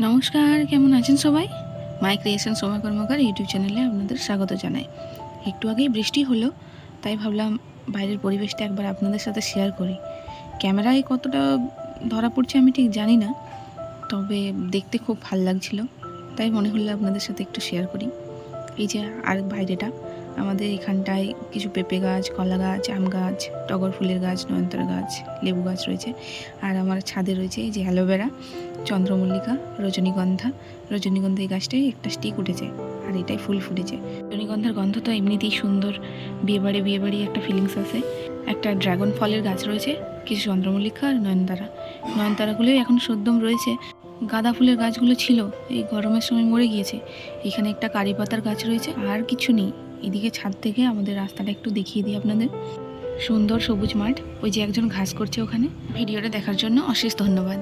নমস্কার, কেমন আছেন সবাই? মাই ক্রিয়েশন সোমা কর্মকার ইউটিউব চ্যানেলে আপনাদের স্বাগত জানাই। একটু আগেই বৃষ্টি হলো, তাই ভাবলাম বাইরের পরিবেশটা একবার আপনাদের সাথে শেয়ার করি। ক্যামেরায় কতটা ধরা পড়ছে আমি ঠিক জানি না, তবে দেখতে খুব ভাল লাগছিল, তাই মনে হলো আপনাদের সাথে একটু শেয়ার করি। এই যে আর বাইরেটা, আমাদের এখানটায় কিছু পেঁপে গাছ, কলা গাছ, আম গাছ, টগর ফুলের গাছ, নয়নতারা গাছ, লেবু গাছ রয়েছে। আর আমার ছাদে রয়েছে এই যে অ্যালোভেরা, চন্দ্রমল্লিকা, রজনীগন্ধা। রজনীগন্ধা এই গাছটাই একটা স্টিক উঠেছে, আর এটাই ফুল ফুটেছে। রজনীগন্ধার গন্ধ তো এমনিতেই সুন্দর, বিয়েবাড়ি একটা ফিলিংস আছে। একটা ড্রাগন ফলের গাছ রয়েছে, কিছু চন্দ্রমল্লিকা আর নয়নতারাগুলোই এখন সদ্যম রয়েছে। গাঁদা ফুলের গাছগুলো ছিল, এই গরমের সময় মরে গিয়েছে। এখানে একটা কারি পাতার গাছ রয়েছে, আর কিছু নেই। এদিকে ছাদ থেকে আমাদের রাস্তাটা একটু দেখিয়ে দিই আপনাদের। সুন্দর সবুজ মাঠ, ওই যে একজন ঘাস করছে ওখানে। ভিডিওটা দেখার জন্য অশেষ ধন্যবাদ।